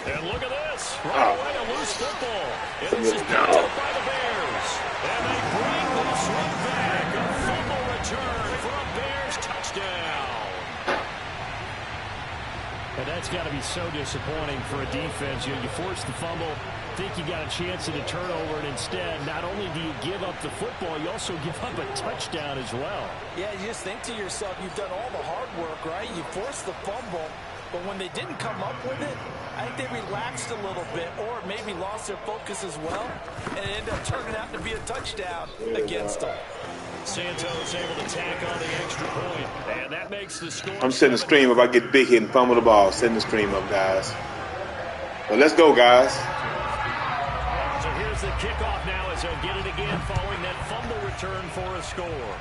And look at this. Right away, a loose football. And this is picked up by the Bears. And they bring this one back. A fumble return for a Bears touchdown. And that's got to be so disappointing for a defense. You force the fumble, think you got a chance at a turnover, and instead, not only do you give up the football, you also give up a touchdown as well. Yeah, you just think to yourself, you've done all the hard work, right? You forced the fumble, but when they didn't come up with it, I think they relaxed a little bit or maybe lost their focus as well, and it ended up turning out to be a touchdown against them. Santos able to tack on the extra point, and that makes the score. I'm setting the stream up. I get big hit and fumble the ball. Setting the stream up, guys. But let's go, guys. So here's the kickoff now as they'll get it again following that fumble return for a score.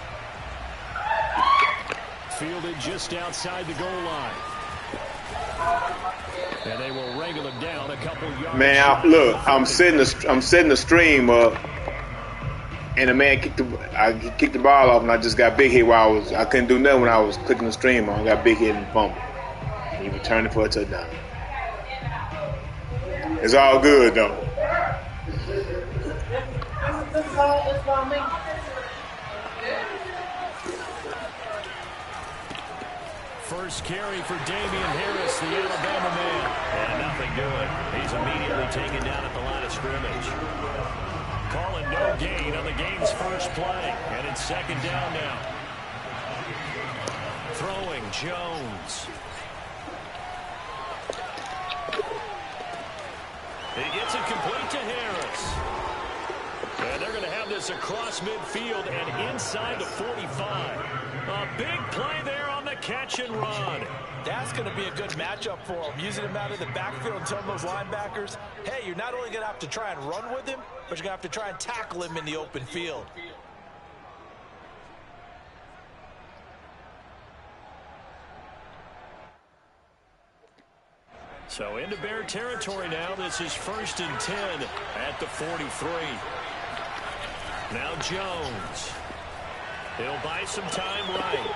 Fielded just outside the goal line. And they will wrangle him down a couple yards. Man, look, I'm setting the stream up. And the man kicked the ball off, and I just got big hit while I couldn't do nothing when I was clicking the stream on. I got big hit and fumble. And he returned it for a touchdown. It's all good though. First carry for Damian Harris, the Alabama man. And nothing doing. He's immediately taken down at the line of scrimmage. Calling no gain on the game's first play. And it's second down now. Throwing Jones. He gets it complete to Harris. And they're going to have this across midfield and inside the 45. A big play there on the catch and run. That's going to be a good matchup for him. Using him out of the backfield and telling those linebackers, hey, you're not only going to have to try and run with him, but you're going to have to try and tackle him in the open field. So into Bear territory now. This is 1st and 10 at the 43. Now Jones. He'll buy some time right.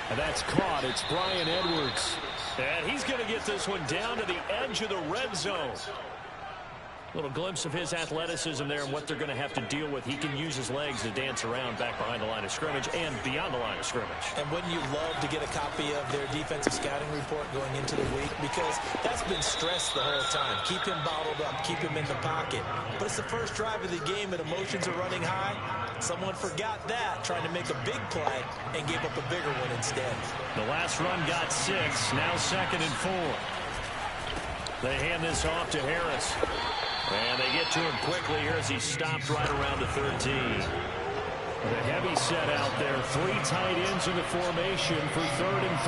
And that's caught. It's Brian Edwards. And he's going to get this one down to the edge of the red zone. A little glimpse of his athleticism there and what they're going to have to deal with. He can use his legs to dance around back behind the line of scrimmage and beyond the line of scrimmage. And wouldn't you love to get a copy of their defensive scouting report going into the week? Because that's been stressed the whole time. Keep him bottled up. Keep him in the pocket. But it's the first drive of the game and emotions are running high. Someone forgot that, trying to make a big play and gave up a bigger one instead. The last run got 6. Now 2nd and 4. They hand this off to Harris. And they get to him quickly here as he stopped right around the 13. The heavy set out there. 3 tight ends in the formation for 3rd and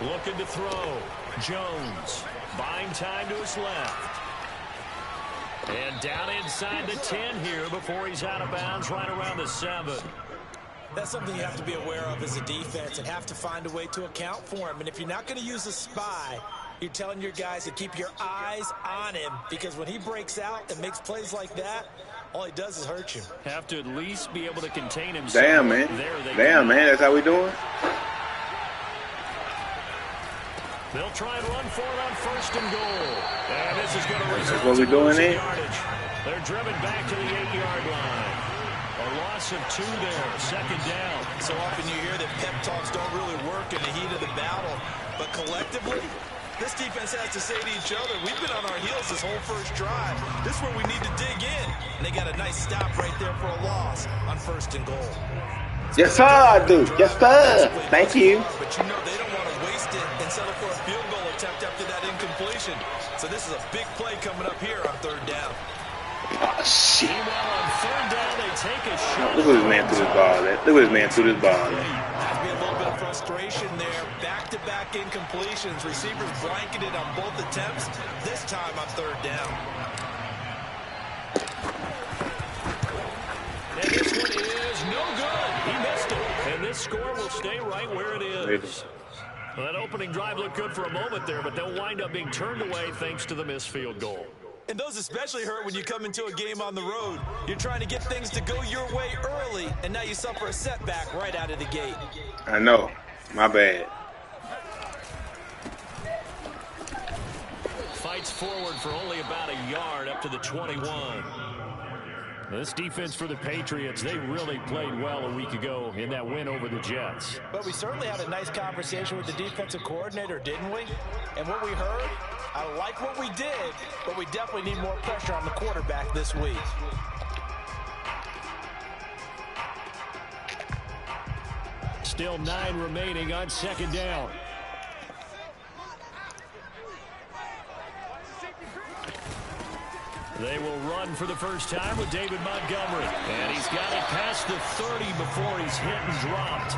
3. Looking to throw. Jones. Buying time to his left. And down inside the 10 here before he's out of bounds right around the 7. That's something you have to be aware of as a defense and have to find a way to account for him. And if you're not going to use a spy, you're telling your guys to keep your eyes on him, because when he breaks out and makes plays like that, all he does is hurt you. Have to at least be able to contain himself. Damn, man. Damn, man. That's how we doing? They'll try and run for it on 1st and goal. And this is going to result in what we doing here? They're driven back to the 8-yard line. A loss of 2 there, 2nd down. So often you hear that pep talks don't really work in the heat of the battle. But collectively, this defense has to say to each other, we've been on our heels this whole first drive. This is where we need to dig in. And they got a nice stop right there for a loss on 1st and goal. Yes, sir, dude. Yes, sir. Thank you. But you know they don't want to waste it and settle for a field goal attempt after that incompletion. So this is a big play coming up here on 3rd down. Oh, shit. Meanwhile, on 3rd down, they take a shot. Look at this man threw this ball at. Look at this man threw this ball at. Has been a little bit of frustration there. Back-to-back incompletions. Receivers blanketed on both attempts. This time on 3rd down. And this one is no good. He missed it. And this score will stay right where it is. Well, that opening drive looked good for a moment there, but they'll wind up being turned away thanks to the missed field goal. And those especially hurt when you come into a game on the road. You're trying to get things to go your way early, and now you suffer a setback right out of the gate. I know. My bad. Fights forward for only about a yard up to the 21. This defense for the Patriots, they really played well a week ago in that win over the Jets. But we certainly had a nice conversation with the defensive coordinator, didn't we? And what we heard, I like what we did, but we definitely need more pressure on the quarterback this week. Still 9 remaining on second down. They will run for the first time with David Montgomery. And he's got it past the 30 before he's hit and dropped.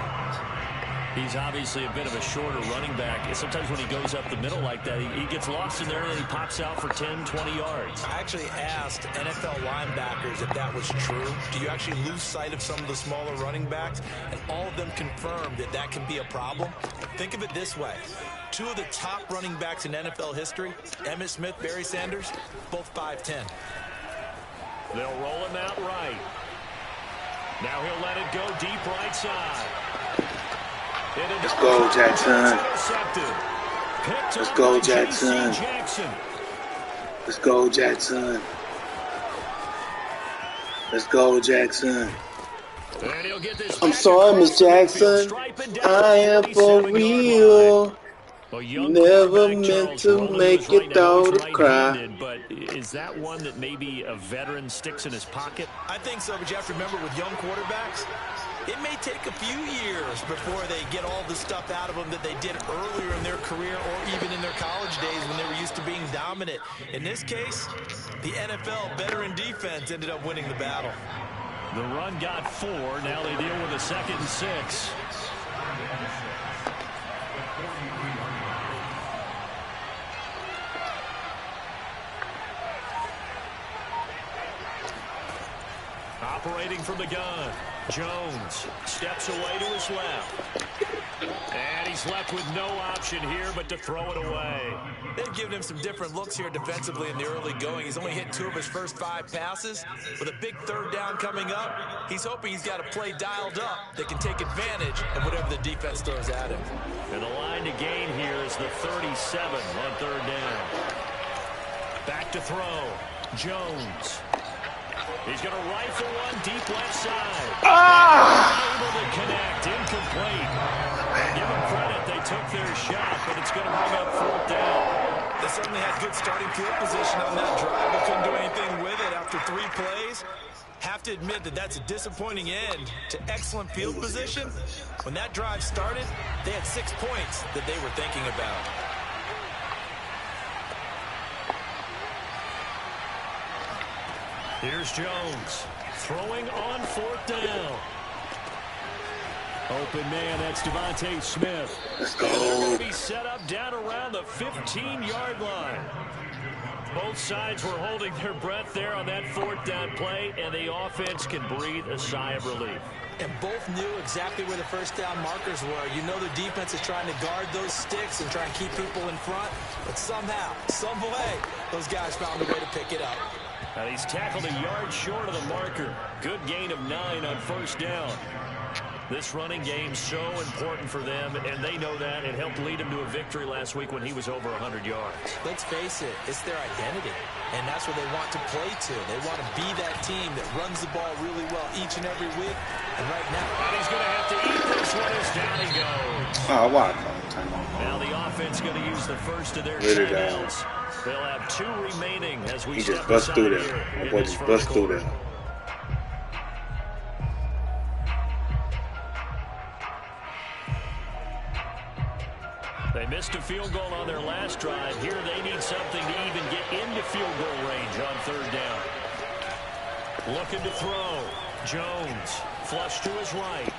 He's obviously a bit of a shorter running back. Sometimes when he goes up the middle like that, he gets lost in there and then he pops out for 10, 20 yards. I actually asked NFL linebackers if that was true. Do you actually lose sight of some of the smaller running backs? And all of them confirmed that that can be a problem. Think of it this way. 2 of the top running backs in NFL history, Emmitt Smith, Barry Sanders, both 5'10". They'll roll him out right. Now he'll let it go deep right side. Let's go, Jackson. Let's go, Jackson. Let's go, Jackson. Let's go, Jackson. I'm sorry, Miss Jackson. I am for real. Never meant to make your daughter cry. But is that one that maybe a veteran sticks in his pocket? I think so, but you have to remember with young quarterbacks, it may take a few years before they get all the stuff out of them that they did earlier in their career or even in their college days when they were used to being dominant. In this case, the NFL veteran defense ended up winning the battle. The run got 4. Now they deal with a 2nd and 6. Operating from the gun, Jones steps away to his left. And he's left with no option here but to throw it away. They've given him some different looks here defensively in the early going. He's only hit 2 of his first 5 passes. With a big 3rd down coming up, he's hoping he's got a play dialed up that can take advantage of whatever the defense throws at him. And the line to gain here is the 37 on 3rd down. Back to throw, Jones. He's going to rifle one deep left side. Able to connect, incomplete. Give them credit, they took their shot, but it's going to bring up 4th down. They certainly had good starting field position on that drive, but couldn't do anything with it after 3 plays. Have to admit that that's a disappointing end to excellent field position. When that drive started, they had 6 points that they were thinking about. Here's Jones throwing on 4th down. Open man, that's Devontae Smith. Let's go. And they're going to be set up down around the 15-yard line. Both sides were holding their breath there on that 4th down play, and the offense can breathe a sigh of relief. And both knew exactly where the first down markers were. You know the defense is trying to guard those sticks and try and keep people in front, but somehow, some way, those guys found a way to pick it up. And he's tackled a yard short of the marker. Good gain of 9 on 1st down. This running game so important for them, and they know that. It helped lead him to a victory last week when he was over 100 yards. Let's face it, it's their identity, and that's what they want to play to. They want to be that team that runs the ball really well each and every week. And right now, and he's going to have to eat this one as down he goes. Oh, wow. Now the offense going to use the first of their timeouts. They'll have 2 remaining as we just bust through there. That boy just bust through there. They missed a field goal on their last drive. Here they need something to even get into field goal range on 3rd down. Looking to throw. Jones flush to his right.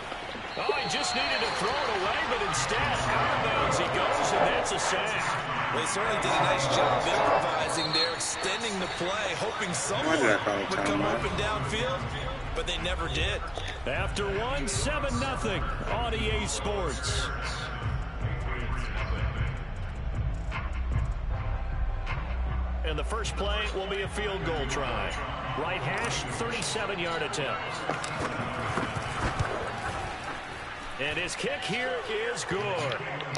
Oh, he just needed to throw it away, but instead, out of bounds he goes, and that's a sack. They certainly did a nice job improvising there, extending the play, hoping someone would come open downfield, but they never did. After 1, 7-0 on EA Sports. And the first play will be a field goal try. Right hash, 37-yard attempt. And his kick here is good.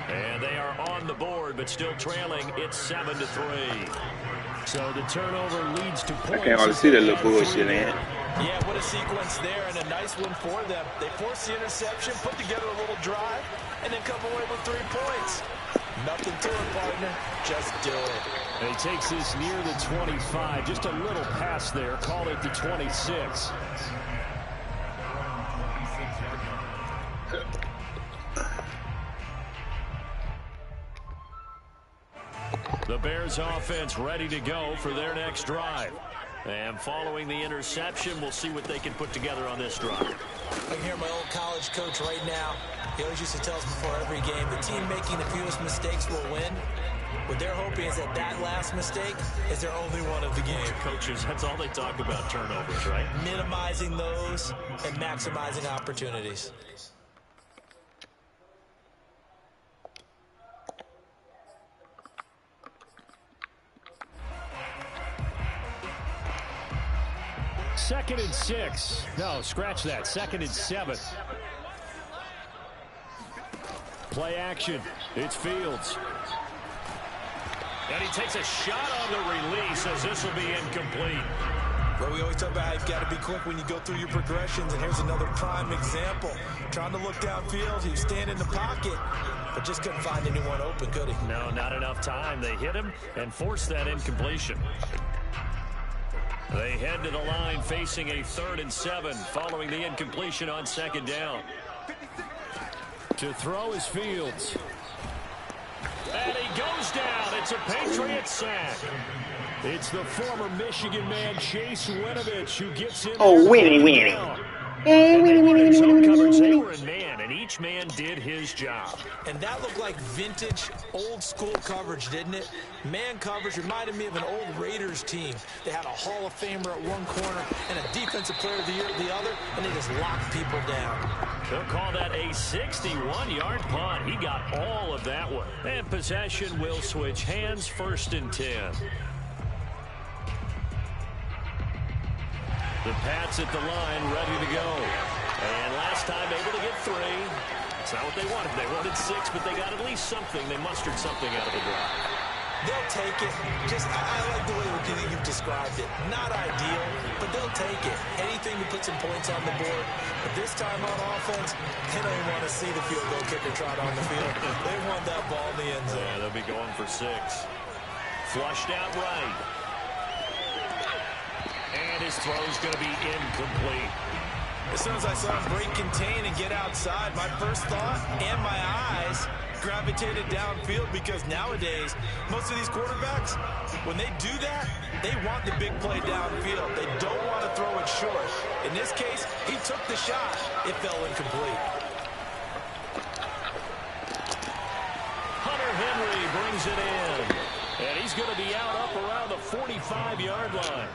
And they are on the board, but still trailing. It's 7-3. So the turnover leads to points. I can't hardly see that little bullshit, man. Yeah, what a sequence there, and a nice one for them. They force the interception, put together a little drive, and then come away with 3 points. Nothing to it, partner. Just do it. And he takes this near the 25. Just a little pass there. Call it the 26. The Bears offense ready to go for their next drive. And following the interception, we'll see what they can put together on this drive. I can hear my old college coach right now. He always used to tell us before every game, the team making the fewest mistakes will win. What they're hoping is that that last mistake is their only one of the game. Coaches, that's all they talk about, turnovers, right? Minimizing those and maximizing opportunities. Second and 6. No, scratch that. 2nd and 7. Play action. It's Fields. And he takes a shot on the release as this will be incomplete. Well, we always talk about how you've got to be quick when you go through your progressions, and here's another prime example. Trying to look downfield, he was standing in the pocket, but just couldn't find anyone open, could he? No, not enough time. They hit him and forced that incompletion. They head to the line facing a 3rd and 7 following the incompletion on 2nd down. To throw is Fields. And he goes down. It's a Patriot sack. It's the former Michigan man, Chase Winovich, who gets in. Oh, Winnie. They were in man, and each man did his job. And that looked like vintage, old-school coverage, didn't it? Man coverage reminded me of an old Raiders team. They had a Hall of Famer at one corner and a Defensive Player of the Year at the other, and they just locked people down. They'll call that a 61-yard punt. He got all of that one. And possession will switch hands, 1st and 10. The Pats at the line, ready to go. And last time able to get 3. It's not what they wanted. They wanted 6, but they got at least something. They mustered something out of the drive. They'll take it. I like the way you've described it. Not ideal, but they'll take it. Anything to put some points on the board. But this time on offense, they don't even want to see the field goal kicker trot on the field. They want that ball in the end zone. Yeah, they'll be going for 6. Flushed out right. And his throw's going to be incomplete. As soon as I saw him break contain and get outside, my first thought and my eyes gravitated downfield, because nowadays, most of these quarterbacks, when they do that, they want the big play downfield. They don't want to throw it short. In this case, he took the shot. It fell incomplete. Hunter Henry brings it in. And he's going to be out up around the 45-yard line.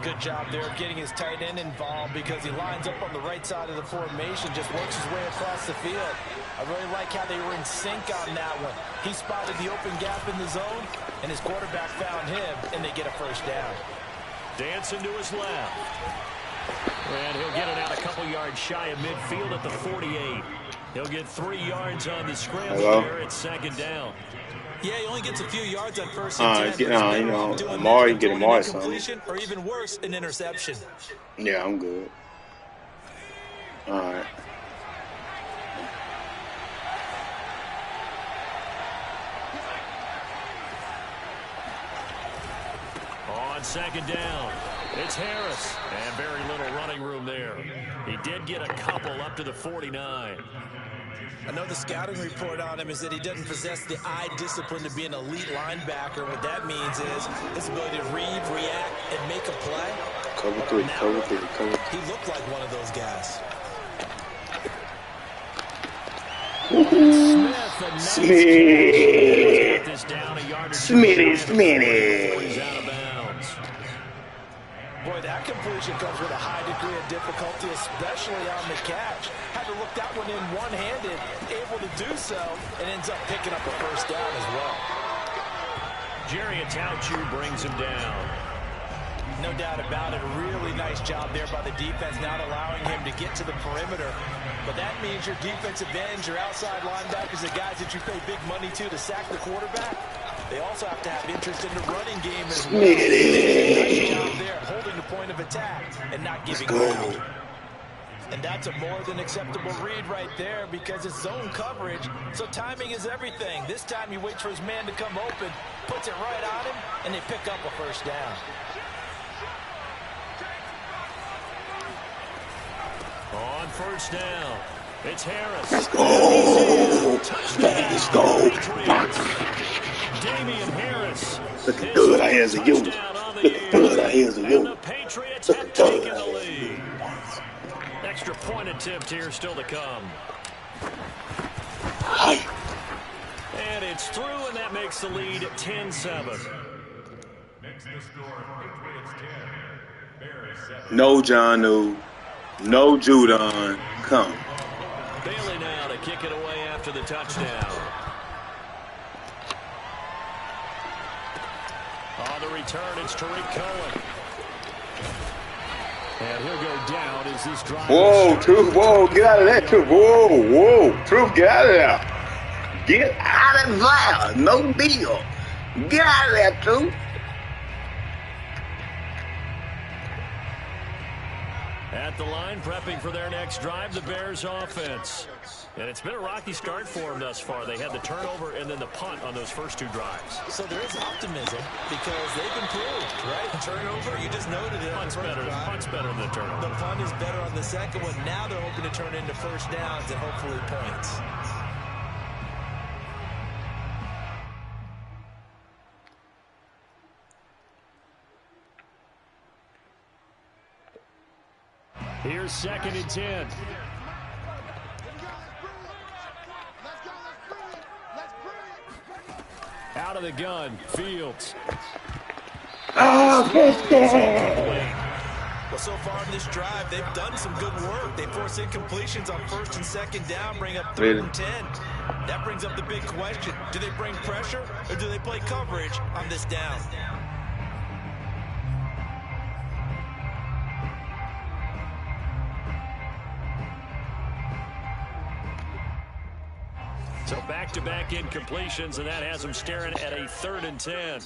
Good job there of getting his tight end involved, because he lines up on the right side of the formation, just works his way across the field. I really like how they were in sync on that one. He spotted the open gap in the zone, and his quarterback found him, and they get a 1st down. Dancing to his left. And he'll get it out a couple yards shy of midfield at the 48. He'll get 3 yards on the scramble there at 2nd down. Yeah, he only gets a few yards on 1st and 10. Amari, get Amari something. Or even worse, an interception. Yeah, I'm good. All right. On 2nd down, it's Harris. And very little running room there. He did get a couple up to the 49. I know the scouting report on him is that he doesn't possess the eye discipline to be an elite linebacker. What that means is his ability to read, react, and make a play. Cover 3, cover 3, cover 3. He looked like one of those guys. Smitty. Boy, that completion comes with a high degree of difficulty, especially on the catch. Had to look that one in one-handed, able to do so, and ends up picking up a 1st down as well. Jerry Atauchu brings him down. No doubt about it. Really nice job there by the defense, not allowing him to get to the perimeter. But that means your defensive ends, your outside linebackers, the guys that you pay big money to sack the quarterback, they also have to have interest in the running game as well. Nice job there, holding the point of attack and not giving ground. And that's a more than acceptable read right there because it's zone coverage, so timing is everything. This time he waits for his man to come open, puts it right on him, and they pick up a first down. On first down, it's Harris. Let's go. Let's go. Damian Harris. Looking good out here as a unit. Looking good out here as a And unit. the Patriots have taken the lead. Extra point attempt here still to come. Hi. And it's through, and that makes the lead 10-7. No Jonnu. No Judon. Come. Bailey now to kick it away after the touchdown. On the return, it's Tariq Cohen. And he'll go down as this drive. Whoa, Truth. Whoa, get out of that, Truth. Whoa. Truth, get out of there. Get out of there. No deal. Get out of there, Truth. At the line, prepping for their next drive, the Bears offense. And it's been a rocky start for them thus far. They had the turnover and then the punt on those first two drives. So there is optimism because they've improved, right? Turnover, you just noted it. Punt's better than the turnover. The punt is better on the second one. Now they're hoping to turn into first downs and hopefully points. Here's 2nd and 10. Out of the gun, Fields. Oh, Well, so far in this drive, they've done some good work. They force incompletions on 1st and 2nd down, bring up 3rd and 10. That brings up the big question. Do they bring pressure or do they play coverage on this down? So back-to-back incompletions, and that has them staring at a 3rd and 10.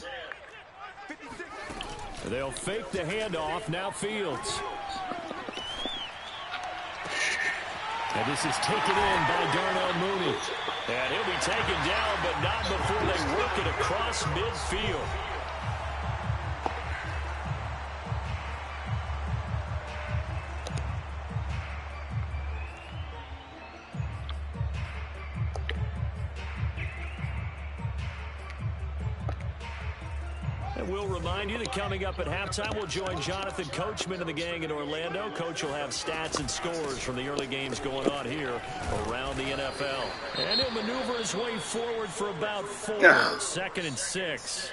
They'll fake the handoff. Now Fields. And this is taken in by Darnell Mooney. And he'll be taken down, but not before they work it across midfield. We'll remind you that coming up at halftime, we'll join Jonathan Coachman and the gang in Orlando. Coach will have stats and scores from the early games going on here around the NFL. And he'll maneuver his way forward for about 4. 2nd and 6.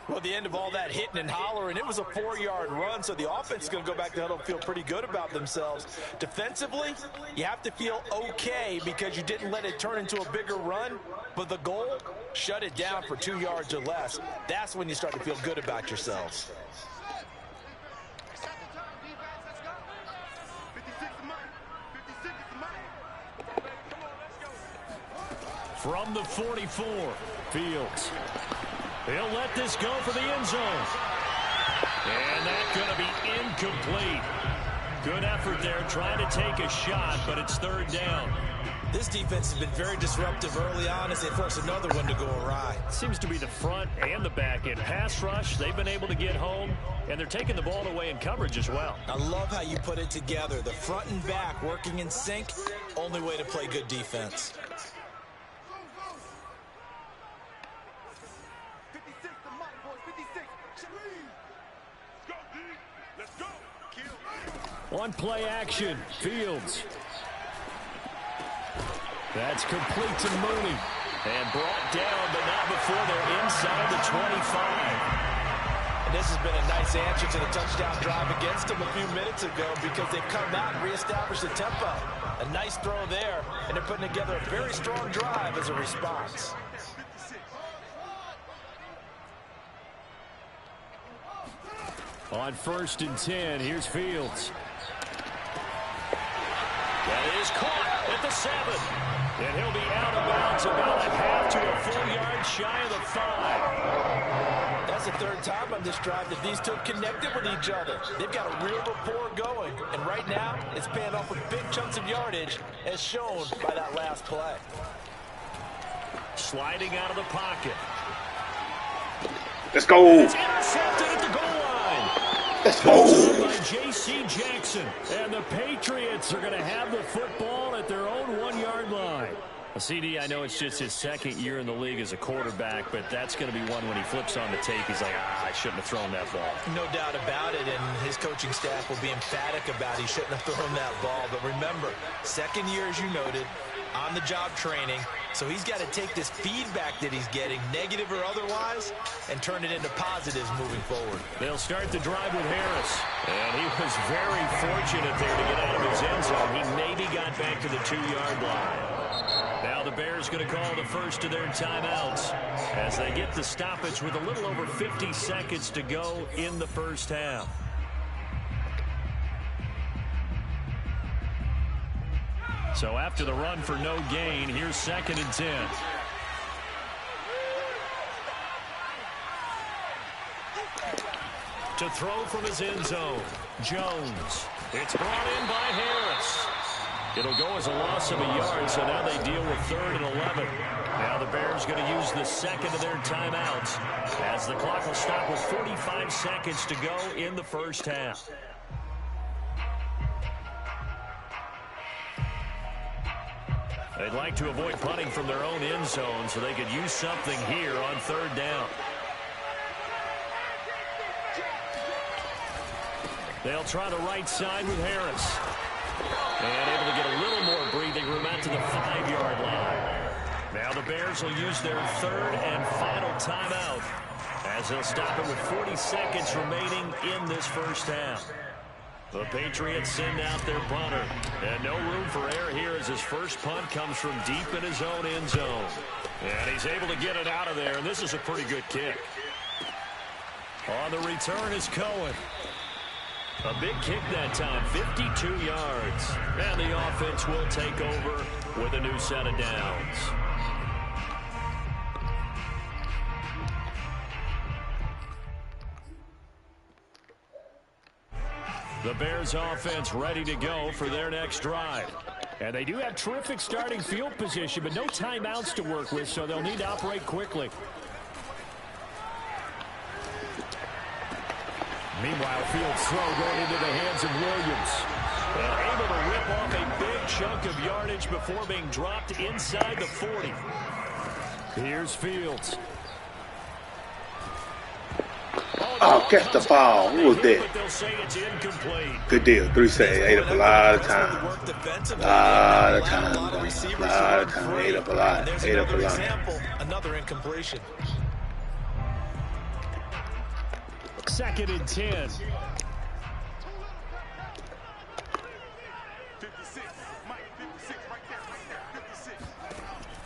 Well, the end of all that hitting and hollering, it was a 4-yard run, so the offense is going to go back to huddle and feel pretty good about themselves. Defensively, you have to feel okay because you didn't let it turn into a bigger run, but the goal, shut it down for 2 yards or less. That's when you start to feel good about yourselves. From the 44, Fields. He'll let this go for the end zone. And that's going to be incomplete. Good effort there, trying to take a shot, but it's 3rd down. This defense has been very disruptive early on as they force another one to go awry. Seems to be the front and the back end. Pass rush, they've been able to get home, and they're taking the ball away in coverage as well. I love how you put it together. The front and back working in sync, only way to play good defense. On play action, Fields. That's complete to Mooney. And brought down, but not before they're inside the 25. And this has been a nice answer to the touchdown drive against them a few minutes ago because they've come out and reestablished the tempo. A nice throw there, and they're putting together a very strong drive as a response. On 1st and 10, here's Fields. That is caught at the 7. And he'll be out of bounds about a half to a full yard shy of the 5. That's the 3rd time on this drive that these two connected with each other. They've got a real rapport going. And right now, it's paying off with big chunks of yardage, as shown by that last play. Sliding out of the pocket. Let's go. It's intercepted at the goal line. Let's go. By J.C. Jackson. And the Patriots are going to have the football at their own 1-yard line. CD, I know it's just his 2nd year in the league as a quarterback, but that's going to be one when he flips on the tape, he's like, I shouldn't have thrown that ball. No doubt about it, and his coaching staff will be emphatic about he shouldn't have thrown that ball. But remember, 2nd year, as you noted, on-the-job training, so he's got to take this feedback that he's getting, negative or otherwise, and turn it into positives moving forward. They'll start the drive with Harris, and he was very fortunate there to get out of his end zone. He maybe got back to the 2-yard line. Now the Bears going to call the first of their timeouts as they get the stoppage with a little over 50 seconds to go in the first half. So after the run for no gain, here's 2nd and 10. To throw from his end zone, Jones. It's brought in by Harris. It'll go as a loss of a yard, so now they deal with 3rd and 11. Now the Bears going to use the 2nd of their timeouts as the clock will stop with 45 seconds to go in the first half. They'd like to avoid punting from their own end zone so they could use something here on 3rd down. They'll try the right side with Harris. And able to get a little more breathing room out to the 5-yard line. Now the Bears will use their 3rd and final timeout as they'll stop it with 40 seconds remaining in this first half. The Patriots send out their punter. And no room for error here as his first punt comes from deep in his own end zone. And he's able to get it out of there, and this is a pretty good kick. On the return is Cohen. A big kick that time, 52 yards. And the offense will take over with a new set of downs. The Bears offense ready to go for their next drive. And they do have terrific starting field position, but no timeouts to work with, so they'll need to operate quickly. Meanwhile, Fields' throw going into the hands of Williams. And able to rip off a big chunk of yardage before being dropped inside the 40. Here's Fields. Oh, catch the ball. Who was that? Good deal. 3 saves. Ate up a lot of time. A lot of time. Ate up a lot. Another incompletion. 2nd and 10.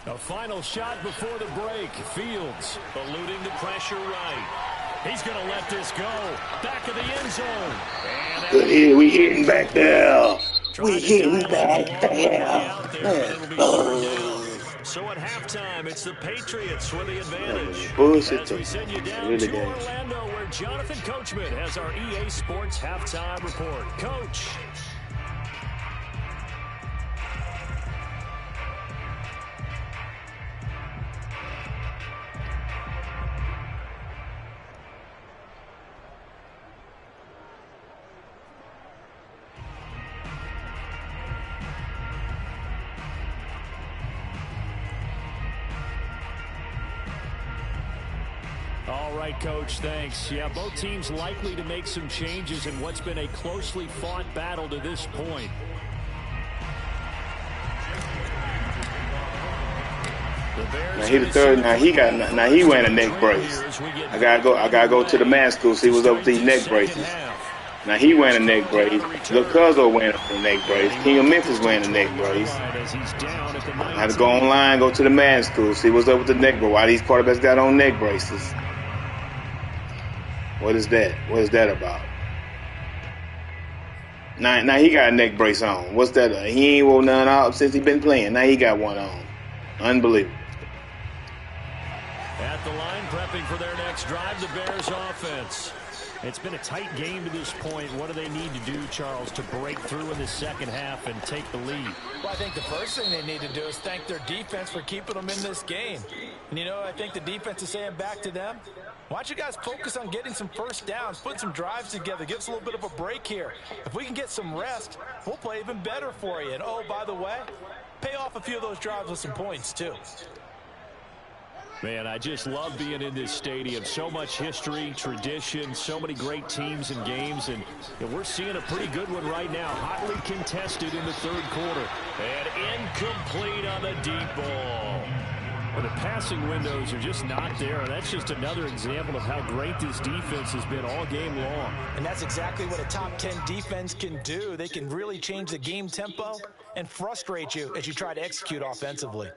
A final shot before the break. Fields eluding the pressure right. He's going to let this go. Back of the end zone. Good hit. We hitting back there. We hitting back there. So at halftime, it's the Patriots with the advantage. Bullshit. As we send you down to Orlando, where Jonathan Coachman has our EA Sports halftime report. Coach. All right, Coach, thanks. Yeah, both teams likely to make some changes in what's been a closely fought battle to this point. Now he the third. Now he wearing a neck brace. I gotta go to the man school. See what's up with these neck braces. Now he wearing a neck brace. Lil Cuzzo wearing a neck brace. King of Memphis wearing a neck brace. I have to go online, go to the man school, see what's up with the neck brace. Why these quarterbacks got on neck braces? What is that? What is that about? Now he got a neck brace on. What's that? He ain't wore none out since he been playing. Now he got one on. Unbelievable. At the line, prepping for their next drive, the Bears offense. It's been a tight game to this point. What do they need to do, Charles, to break through in the second half and take the lead? Well, I think the first thing they need to do is thank their defense for keeping them in this game. And, you know, I think the defense is saying back to them, why don't you guys focus on getting some first downs, put some drives together, give us a little bit of a break here. If we can get some rest, we'll play even better for you. And, oh, by the way, pay off a few of those drives with some points, too. Man, I just love being in this stadium. So much history, tradition, so many great teams and games, and we're seeing a pretty good one right now. Hotly contested in the third quarter. And incomplete on the deep ball. Well, the passing windows are just not there. That's just another example of how great this defense has been all game long. And that's exactly what a top 10 defense can do. They can really change the game tempo and frustrate you as you try to execute offensively.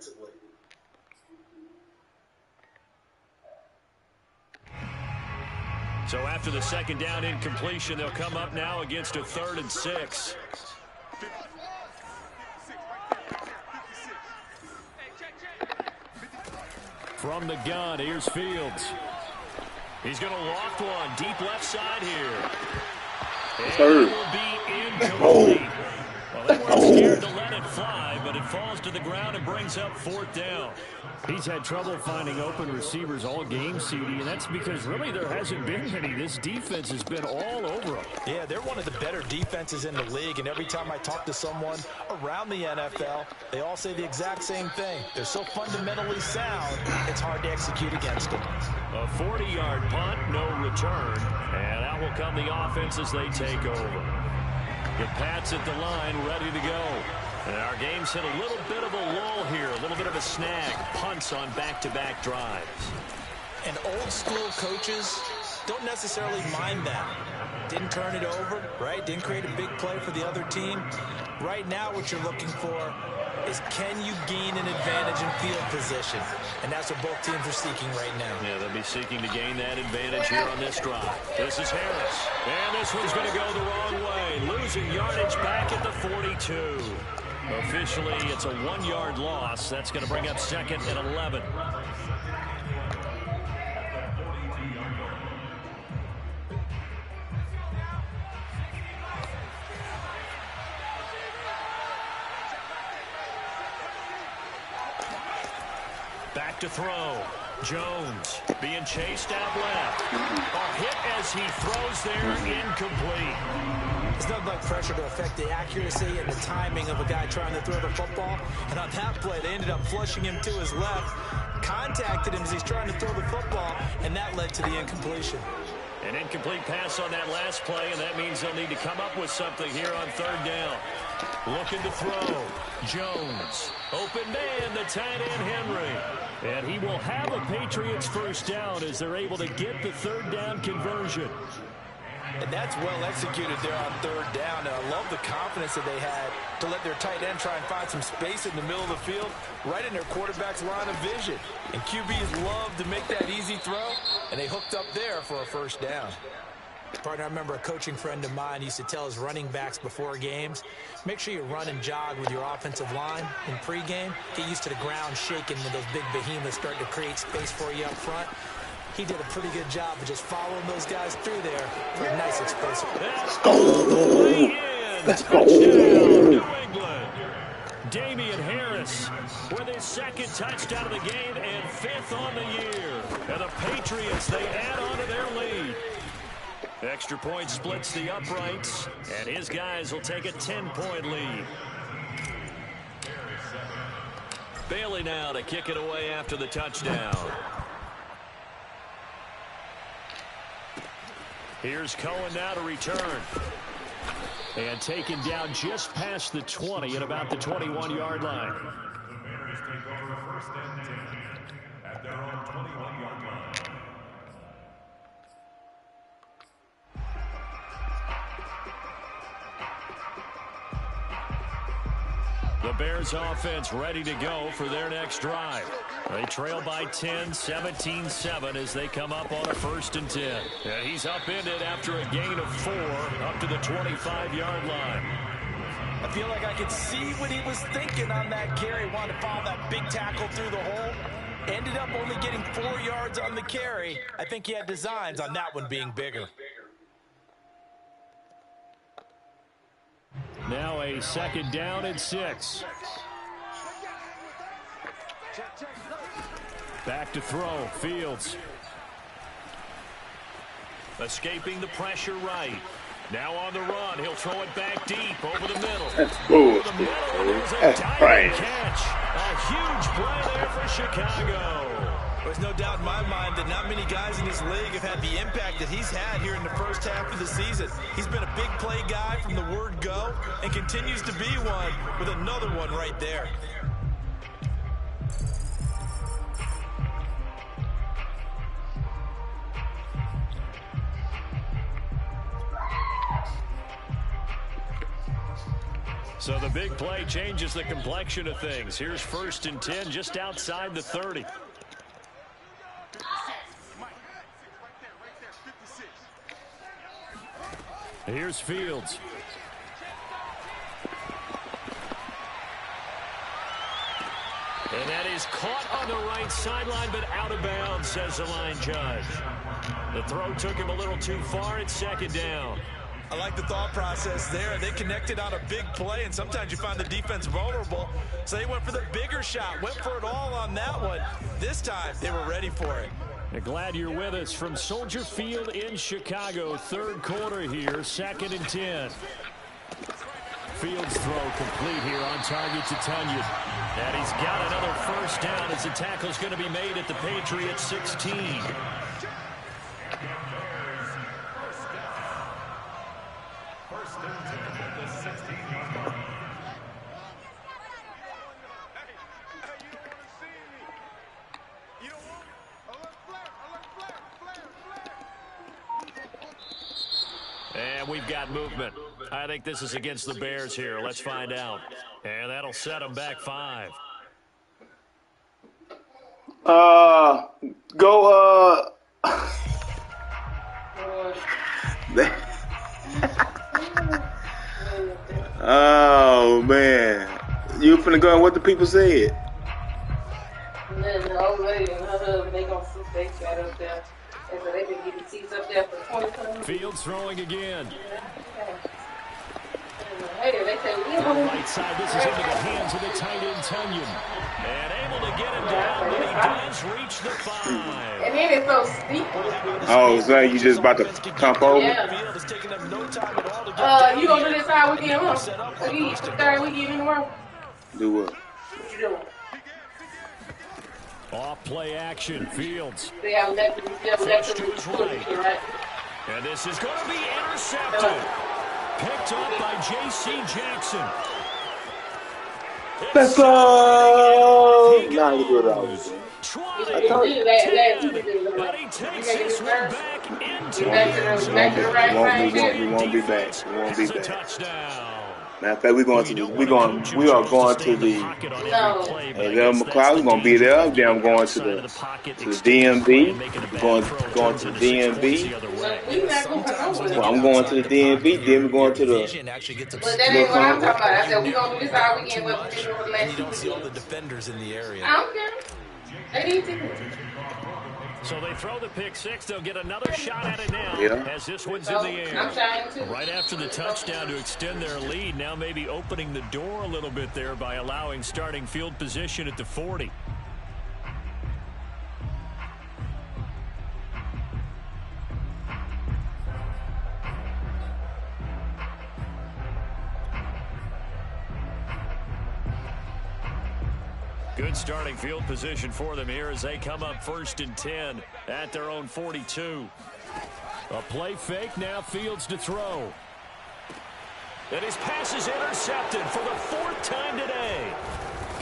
So after the second down incompletion, they'll come up now against a 3rd and 6. From the gun, here's Fields. He's going to loft one deep left side here. And it will be incomplete. Well, they weren't scared to let it fly, but it falls to the ground and brings up 4th down. He's had trouble finding open receivers all game, CD, and that's because really there hasn't been many. This defense has been all over them. Yeah, they're one of the better defenses in the league, and every time I talk to someone around the NFL, they all say the exact same thing. They're so fundamentally sound, it's hard to execute against them. A 40-yard punt, no return, and out will come the offense as they take over. The Pats at the line, ready to go. And our game's hit a little bit of a lull here, a little bit of a snag. Punts on back-to-back drives. And old-school coaches don't necessarily mind that. Didn't turn it over, right? Didn't create a big play for the other team. Right now what you're looking for is can you gain an advantage in field position? And that's what both teams are seeking right now. Yeah, they'll be seeking to gain that advantage here on this drive. This is Harris. And this one's going to go the wrong way. Losing yardage back at the 42. Officially, it's a 1-yard loss. That's going to bring up 2nd and 11. Back to throw. Jones being chased out left. A hit as he throws there, incomplete. There's nothing like pressure to affect the accuracy and the timing of a guy trying to throw the football. And on that play, they ended up flushing him to his left, contacted him as he's trying to throw the football, and that led to the incompletion. An incomplete pass on that last play, and that means they'll need to come up with something here on 3rd down. Looking to throw. Jones. Open man, the tight end Henry. And he will have a Patriots first down as they're able to get the 3rd down conversion. And that's well executed there on 3rd down. And I love the confidence that they had to let their tight end try and find some space in the middle of the field, right in their quarterback's line of vision. And QBs love to make that easy throw, and they hooked up there for a first down. Partner, I remember a coaching friend of mine used to tell his running backs before games, make sure you run and jog with your offensive line in pregame. Get used to the ground shaking when those big behemoths start to create space for you up front. He did a pretty good job of just following those guys through there for a nice explosive. Touchdown, New England. Damian Harris with his 2nd touchdown of the game and 5th on the year. And the Patriots, they add on to their lead. Extra point splits the uprights, and his guys will take a 10-point lead. Bailey now to kick it away after the touchdown. Here's Cohen now to return. And taken down just past the 20 at about the 21-yard line. The Bears take over 1st and 10 at their own 21-yard line. The The Bears offense ready to go for their next drive. They trail by 10, 17-7 as they come up on a 1st and 10. And he's upended after a gain of 4 up to the 25-yard line. I feel like I could see what he was thinking on that carry. Wanted to follow that big tackle through the hole. Ended up only getting 4 yards on the carry. I think he had designs on that one being bigger. Now a 2nd down and 6. Back to throw. Fields. Escaping the pressure right. Now on the run. He'll throw it back deep over the middle. That's bullshit. That's crazy. Catch. A huge play there for Chicago. There's no doubt in my mind that not many guys in this league have had the impact that he's had here in the first half of the season. He's been a big play guy from the word go and continues to be one with another one right there. So the big play changes the complexion of things. Here's 1st and 10 just outside the 30. Here's Fields. And that is caught on the right sideline, but out of bounds, says the line judge. The throw took him a little too far. It's 2nd down. I like the thought process there. They connected on a big play, and sometimes you find the defense vulnerable. So they went for the bigger shot, went for it all on that one. This time, they were ready for it. Glad you're with us from Soldier Field in Chicago. 3rd quarter here, 2nd and 10. Fields throw complete here on target to Tunyon. And he's got another 1st down as the tackle's going to be made at the Patriots 16. And we've got movement. I think this is against the Bears here. Let's find out. And that'll set them back 5. Oh, man. You finna go and what the people said? And then the old lady and her husband, they gonna sit they got up there. And so they been getting seats up there for 20 Fields throwing again. Hey, they say, On the right side, this is into the hands of the tight end, Tunyon. And able to get him down, but he does reach the 5. and then it's so steep. Oh, so you just about to pump over? Yeah. You gonna do this side weekend, huh? Third weekend in a row? Do what? What you doing? Off play action, Fields. They have left To his right. And this is going to be intercepted. Picked up by J.C. Jackson. Let's go! Nah, you do it all. And he takes this one back into the end zone. We won't be back. We won't be back. Touchdown. Matter of fact, we are going to the McLeod. We're gonna be there. Then I'm going to the DMV. Going to the DMV. Well, I'm going to the DMV. Then we're going to the. But that ain't what I'm talking about. I said we gonna do this all weekend. You don't see all the defenders in the area. I don't care. They need to. So they throw the pick 6. They'll get another shot at it now as this one's in the air. I'm trying to. Right after the touchdown to extend their lead. Now maybe opening the door a little bit there by allowing starting field position at the 40. Good starting field position for them here as they come up 1st and 10 at their own 42. A play fake, now Fields to throw. And his pass is intercepted for the 4th time today.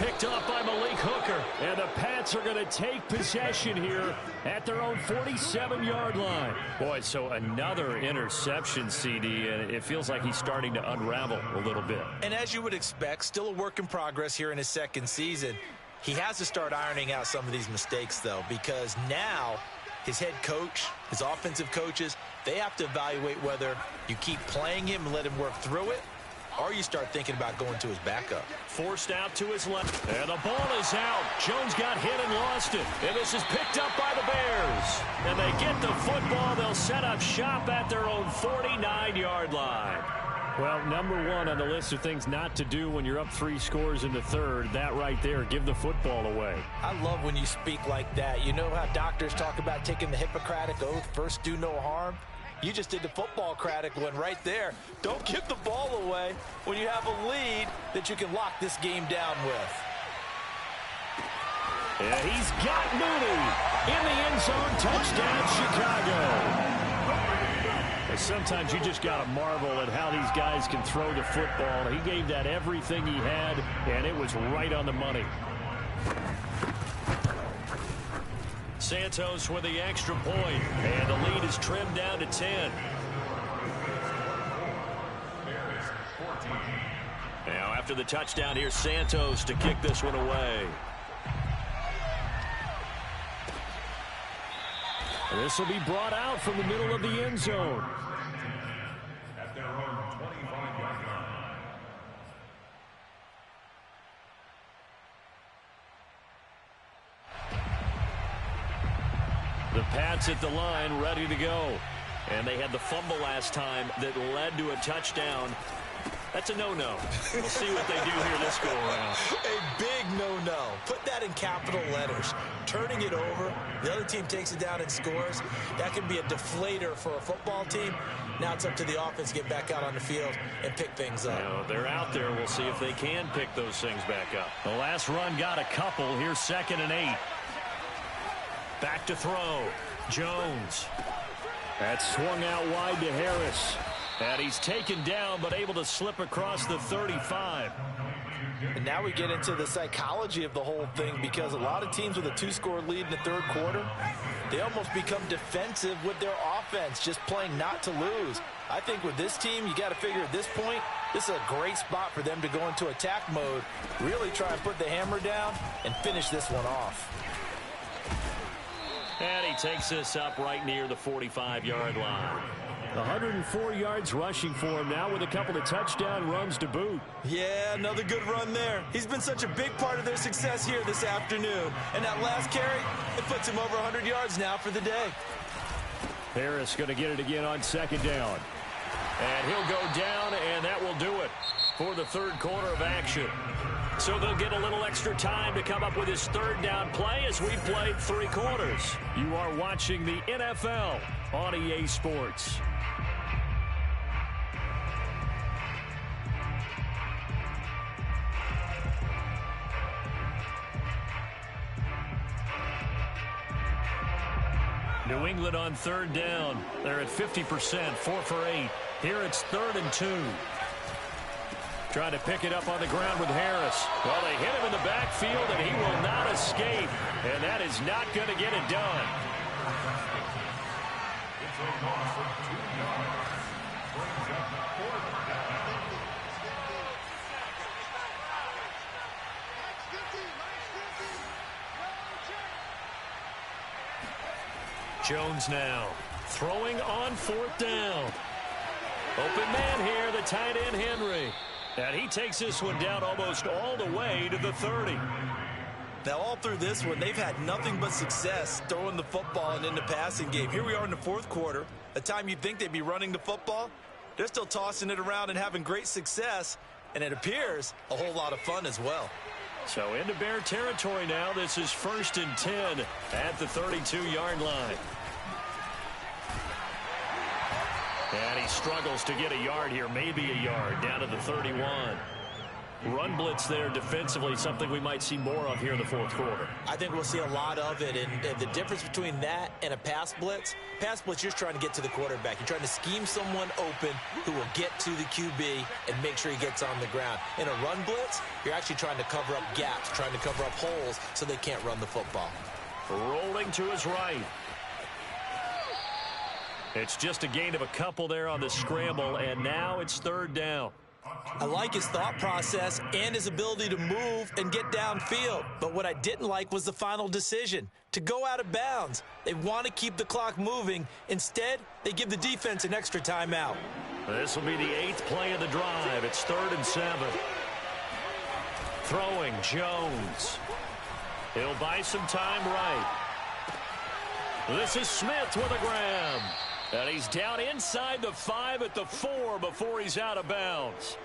picked off by Malik Hooker. And the Pats are going to take possession here at their own 47-yard line. Boy, so another interception, CD, and it feels like he's starting to unravel a little bit. And as you would expect, still a work in progress here in his second season. He has to start ironing out some of these mistakes, though, because now his head coach, his offensive coaches, they have to evaluate whether you keep playing him and let him work through it, or you start thinking about going to his backup. Forced out to his left. And the ball is out. Jones got hit and lost it. And this is picked up by the Bears. And they get the football. They'll set up shop at their own 49-yard line. Well, number one on the list of things not to do when you're up 3 scores in the third, that right there, give the football away. I love when you speak like that. You know how doctors talk about taking the Hippocratic Oath, first do no harm? You just did the football-cratic one right there. Don't give the ball away when you have a lead that you can lock this game down with. And he's got Mooney in the end zone. Touchdown, Chicago. Sometimes you just got to marvel at how these guys can throw the football. He gave that everything he had, and it was right on the money. Santos with the extra point, and the lead is trimmed down to 10. Now after the touchdown, here's Santos to kick this one away. This will be brought out from the middle of the end zone. At their own 25-yard line. The Pats at the line, ready to go. And they had the fumble last time that led to a touchdown. That's a no-no. We'll see what they do here this go-around. A big no-no. Put that in capital letters. Turning it over, the other team takes it down and scores. That can be a deflator for a football team. Now it's up to the offense to get back out on the field and pick things up. You know, they're out there. We'll see if they can pick those things back up. The last run got a couple. Here's 2nd and 8. Back to throw. Jones. That's swung out wide to Harris. And he's taken down, but able to slip across the 35. And now we get into the psychology of the whole thing, because a lot of teams with a 2-score lead in the third quarter, they almost become defensive with their offense, just playing not to lose. I think with this team, you got to figure at this point, this is a great spot for them to go into attack mode, really try and put the hammer down and finish this one off. And he takes this up right near the 45-yard line. 104 yards rushing for him now with a couple of touchdown runs to boot. Yeah, another good run there. He's been such a big part of their success here this afternoon. And that last carry, it puts him over 100 yards now for the day. Harris going to get it again on 2nd down. And he'll go down, and that will do it for the third quarter of action. So they'll get a little extra time to come up with his 3rd down play as we played 3 quarters. You are watching the NFL on EA Sports. New England on 3rd down. They're at 50%, 4 for 8. Here it's 3rd and 2. Trying to pick it up on the ground with Harris. Well, they hit him in the backfield, and he will not escape. And that is not going to get it done. It's a loss of 2 yards. Brings up 4th down. Jones now throwing on 4th down. Open man here, the tight end Henry. And he takes this one down almost all the way to the 30. Now, all through this one, they've had nothing but success throwing the football and in the passing game. Here we are in the 4th quarter, a time you'd think they'd be running the football. They're still tossing it around and having great success, and it appears a whole lot of fun as well. So into Bear territory now. This is 1st and 10 at the 32-yard line. And he struggles to get a yard here, maybe a yard, down to the 31. run blitz there defensively, something we might see more of here in the fourth quarter. I think we'll see a lot of it, and the difference between that and a pass blitz, you're just trying to get to the quarterback. You're trying to scheme someone open who will get to the QB and make sure he gets on the ground. In a run blitz, you're actually trying to cover up gaps, trying to cover up holes so they can't run the football. Rolling to his right. It's just a gain of a couple there on the scramble, and now it's third down. I like his thought process and his ability to move and get downfield. But what I didn't like was the final decision, to go out of bounds. They want to keep the clock moving. Instead, they give the defense an extra timeout. This will be the 8th play of the drive. It's 3rd and 7. Throwing, Jones. He'll buy some time right. This is Smith with a grab. And he's down inside the 5 at the 4 before he's out of bounds.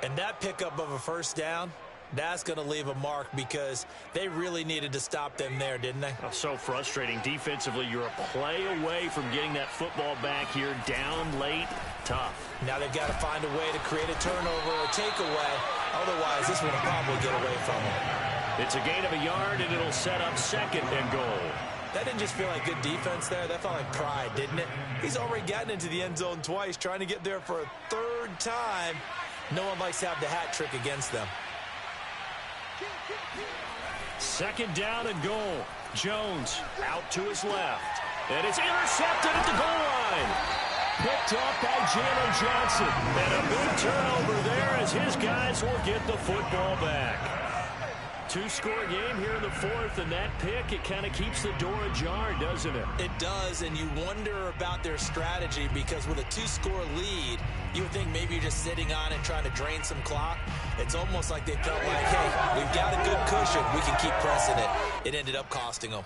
And that pickup of a first down, that's going to leave a mark because they really needed to stop them there, didn't they? Oh, so frustrating. Defensively, you're a play away from getting that football back here. Down late, tough. Now they've got to find a way to create a turnover or takeaway. Otherwise, this one will probably get away from them. It's a gain of a yard, and it'll set up 2nd and goal. That didn't just feel like good defense there. That felt like pride, didn't it? He's already gotten into the end zone twice, trying to get there for a 3rd time. No one likes to have the hat trick against them. 2nd down and goal. Jones out to his left. And it's intercepted at the goal line. Picked up by Jalen Johnson. And a big turnover there as his guys will get the football back. 2-score game here in the 4th, and that pick, it kind of keeps the door ajar, doesn't it? It does, and you wonder about their strategy because with a 2-score lead, you would think maybe you're just sitting on it trying to drain some clock. It's almost like they felt like, hey, we've got a good cushion. We can keep pressing it. It ended up costing them.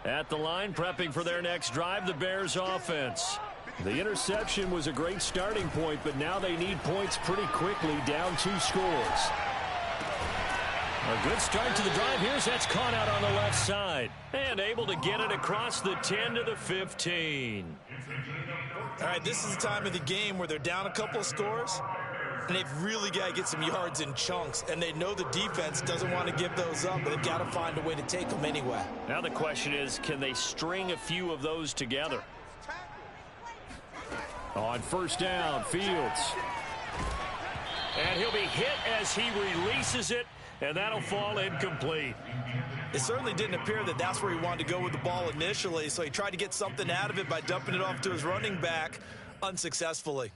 At the line, prepping for their next drive, the Bears offense. The interception was a great starting point, but now they need points pretty quickly, down 2 scores. A good start to the drive. That's caught out on the left side. And able to get it across the 10 to the 15. All right, this is the time of the game where they're down a couple of scores, and they've really got to get some yards in chunks. And they know the defense doesn't want to give those up, but they've got to find a way to take them anyway. Now the question is, can they string a few of those together? On 1st down, Fields. And he'll be hit as he releases it. And that'll fall incomplete. It certainly didn't appear that that's where he wanted to go with the ball initially, so he tried to get something out of it by dumping it off to his running back unsuccessfully.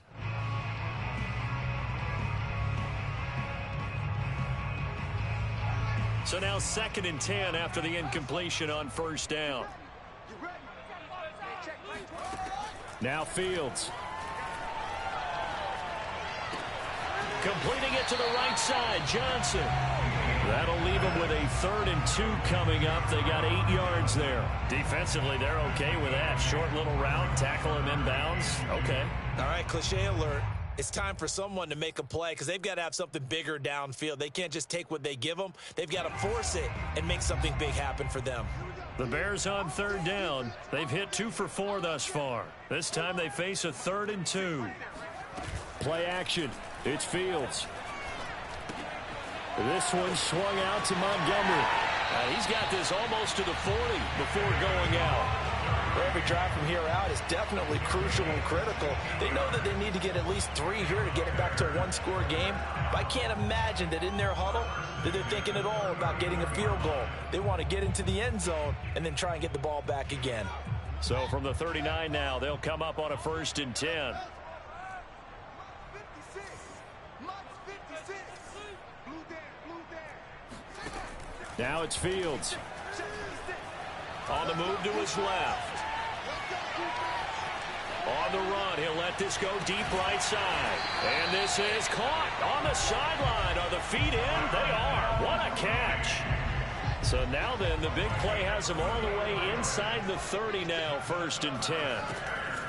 So now 2nd and 10 after the incompletion on 1st down. Now Fields. Completing it to the right side, Johnson. That'll leave them with a 3rd and 2 coming up. They got 8 yards there. Defensively, they're okay with that. Short little route, tackle him inbounds. Okay. All right, cliche alert. It's time for someone to make a play because they've got to have something bigger downfield. They can't just take what they give them. They've got to force it and make something big happen for them. The Bears on 3rd down. They've hit 2 for 4 thus far. This time they face a 3rd and 2. Play action. It's Fields. This one swung out to Montgomery. He's got this almost to the 40 before going out. Every drive from here out is definitely crucial and critical. They know that they need to get at least 3 here to get it back to a 1-score game. But I can't imagine that in their huddle that they're thinking at all about getting a field goal. They want to get into the end zone and then try and get the ball back again. So from the 39 now, they'll come up on a 1st and 10. Now it's Fields. On the move to his left. On the run, he'll let this go deep right side. And this is caught on the sideline. Are the feet in? They are. What a catch. So now then, the big play has him all the way inside the 30 now, 1st and 10.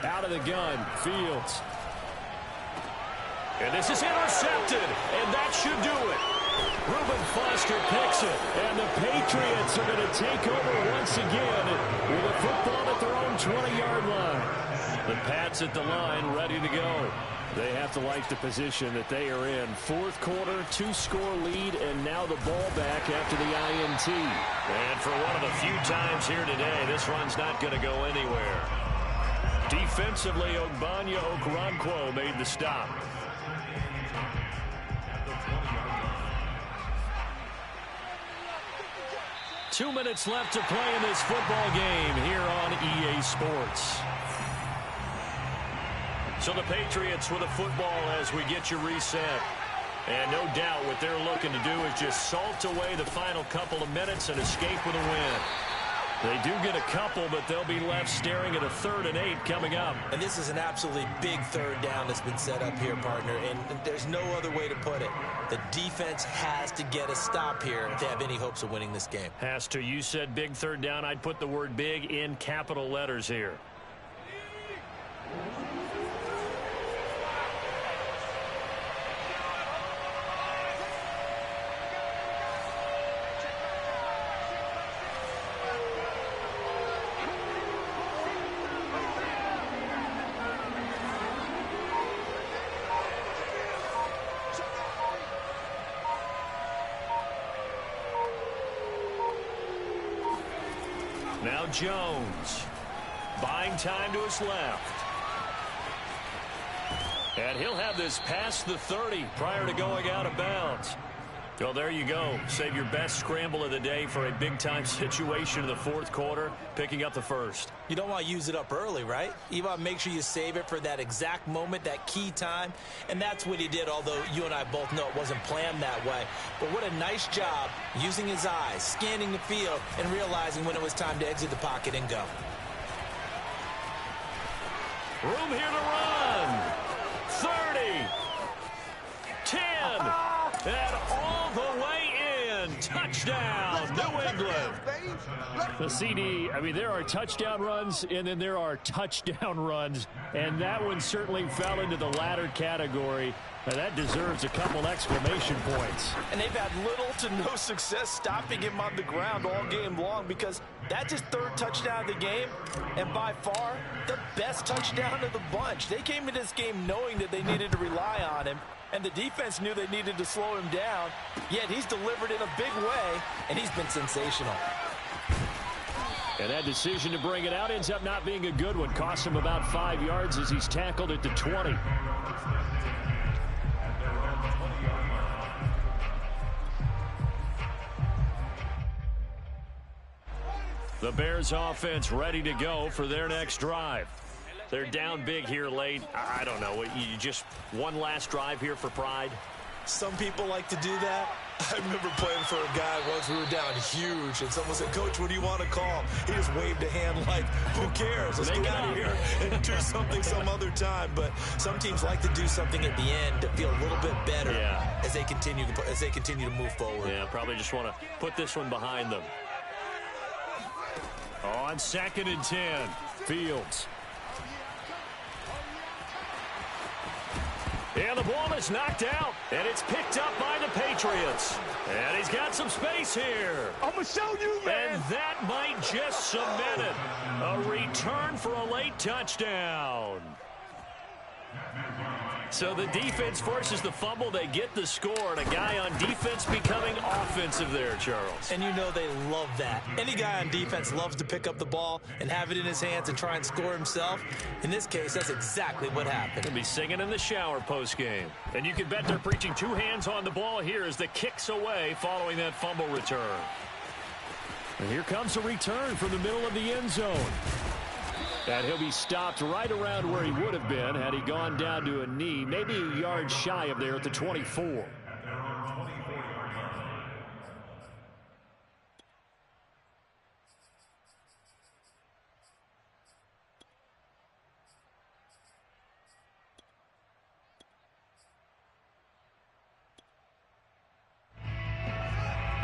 Out of the gun, Fields. And this is intercepted, and that should do it. Reuben Foster picks it, and the Patriots are going to take over once again with a football at their own 20-yard line. The Pats at the line, ready to go. They have to like the position that they are in. Fourth quarter, 2-score lead, and now the ball back after the INT. And for one of the few times here today, this run's not going to go anywhere. Defensively, Ogbanya Okoronkwo made the stop. Two minutes left to play in this football game here on EA Sports. So the Patriots with a football as we get you reset. And no doubt what they're looking to do is just salt away the final couple of minutes and escape with a win. They do get a couple, but they'll be left staring at a 3rd and 8 coming up. And this is an absolutely big third down that's been set up here, partner. And there's no other way to put it. The defense has to get a stop here if they have any hopes of winning this game. Has to. You said big third down. I'd put the word big in capital letters here. Now Jones, buying time to his left. And he'll have this past the 30 prior to going out of bounds. Well, there you go. Save your best scramble of the day for a big-time situation in the fourth quarter, picking up the first. You don't want to use it up early, right? You want to make sure you save it for that exact moment, that key time. And that's what he did, although you and I both know it wasn't planned that way. But what a nice job using his eyes, scanning the field, and realizing when it was time to exit the pocket and go. Room here to run. 30. 10. And all the way in. Touchdown, New England. The CD, I mean, there are touchdown runs, and then there are touchdown runs. And that one certainly fell into the latter category. Now, that deserves a couple exclamation points. And they've had little to no success stopping him on the ground all game long because that's his 3rd touchdown of the game, and by far the best touchdown of the bunch. They came into this game knowing that they needed to rely on him, and the defense knew they needed to slow him down, yet he's delivered in a big way, and he's been sensational. And that decision to bring it out ends up not being a good one. Cost him about 5 yards as he's tackled at the 20. The Bears offense ready to go for their next drive. They're down big here late. I don't know. You just one last drive here for pride? Some people like to do that. I remember playing for a guy once. We were down huge, and someone said, "Coach, what do you want to call?" He just waved a hand like, who cares? Let's get out of here and do something some other time. But some teams like to do something at the end to feel a little bit better as they continue to move forward. Yeah, probably just want to put this one behind them. On 2nd and 10, Fields. And the ball is knocked out, and it's picked up by the Patriots. And he's got some space here. I'm going to show you, man. And that might just cement it. A return for a late touchdown. So the defense forces the fumble. They get the score, and a guy on defense becoming offensive there, Charles. And you know they love that. Any guy on defense loves to pick up the ball and have it in his hands and try and score himself. In this case, that's exactly what happened. He'll be singing in the shower post-game. And you can bet they're preaching 2 hands on the ball here as the kick's away following that fumble return. And here comes a return from the middle of the end zone. And he'll be stopped right around where he would have been had he gone down to a knee, maybe a yard shy of there at the 24.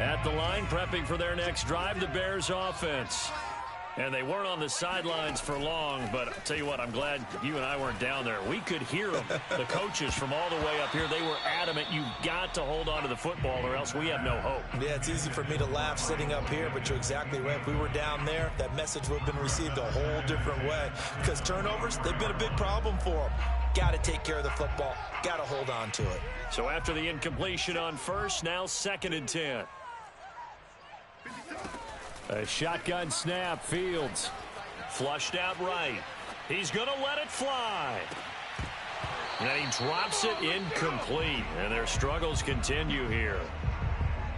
At the line, prepping for their next drive, the Bears offense. And they weren't on the sidelines for long, but I'll tell you what, I'm glad you and I weren't down there. We could hear them, the coaches from all the way up here. They were adamant, you've got to hold on to the football or else we have no hope. Yeah, it's easy for me to laugh sitting up here, but you're exactly right. If we were down there, that message would have been received a whole different way. Because turnovers, they've been a big problem for them. Got to take care of the football. Got to hold on to it. So after the incompletion on first, now 2nd and 10. A shotgun snap, Fields. Flushed out right. He's going to let it fly. And he drops it incomplete. And their struggles continue here.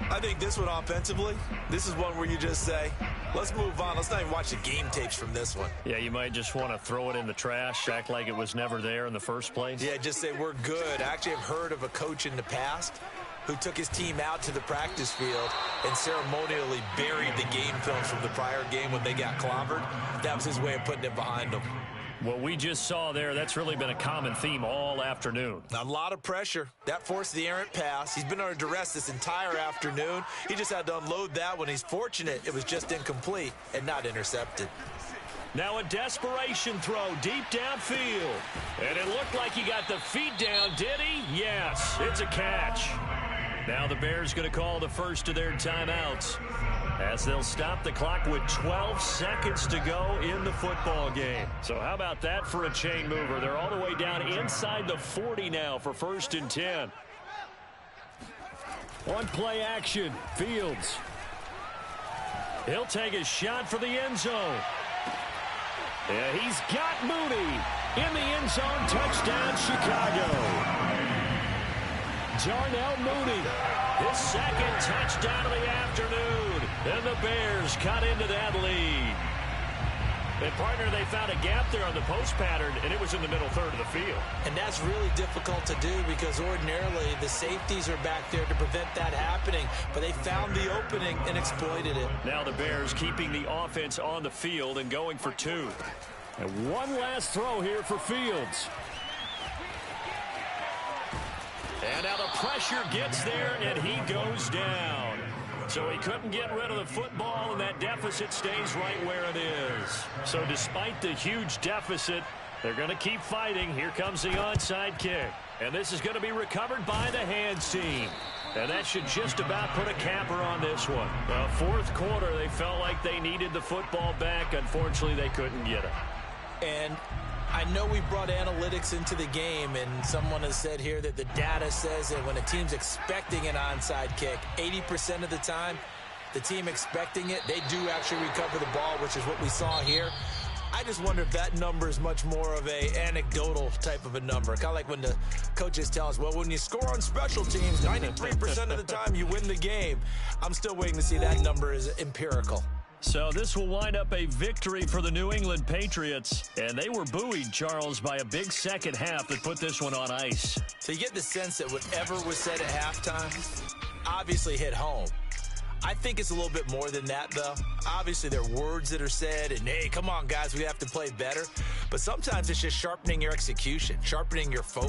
I think this one offensively, this is one where you just say, let's move on. Let's not even watch the game tapes from this one. Yeah, you might just want to throw it in the trash, act like it was never there in the first place. Yeah, just say we're good. I actually have heard of a coach in the past who took his team out to the practice field and ceremonially buried the game films from the prior game when they got clobbered. That was his way of putting it behind them. What we just saw there, that's really been a common theme all afternoon. A lot of pressure. That forced the errant pass. He's been under duress this entire afternoon. He just had to unload that one. He's fortunate it was just incomplete and not intercepted. Now a desperation throw deep downfield. And it looked like he got the feet down, did he? Yes, it's a catch. Now the Bears going to call the first of their timeouts as they'll stop the clock with 12 seconds to go in the football game. So how about that for a chain mover? They're all the way down inside the 40 now for 1st and 10. On play action, Fields. He'll take a shot for the end zone. Yeah, he's got Mooney in the end zone. Touchdown, Chicago. Darnell Mooney, his 2nd touchdown of the afternoon. And the Bears cut into that lead. And, partner, they found a gap there on the post pattern, and it was in the middle third of the field. And that's really difficult to do because ordinarily the safeties are back there to prevent that happening. But they found the opening and exploited it. Now the Bears keeping the offense on the field and going for 2. And one last throw here for Fields. And now the pressure gets there, and he goes down. So he couldn't get rid of the football, and that deficit stays right where it is. So despite the huge deficit, they're going to keep fighting. Here comes the onside kick. And this is going to be recovered by the hands team. And that should just about put a capper on this one. Well, 4th quarter, they felt like they needed the football back. Unfortunately, they couldn't get it. And I know we brought analytics into the game, and someone has said here that the data says that when a team's expecting an onside kick, 80% of the time, the team expecting it, they do actually recover the ball, which is what we saw here. I just wonder if that number is much more of a anecdotal type of a number. Kind of like when the coaches tell us, well, when you score on special teams, 93% of the time you win the game. I'm still waiting to see that number is empirical. So this will wind up a victory for the New England Patriots. And they were buoyed, Charles, by a big second half that put this one on ice. So you get the sense that whatever was said at halftime obviously hit home. I think it's a little bit more than that, though. Obviously, there are words that are said, and, hey, come on, guys, we have to play better. But sometimes it's just sharpening your execution, sharpening your focus.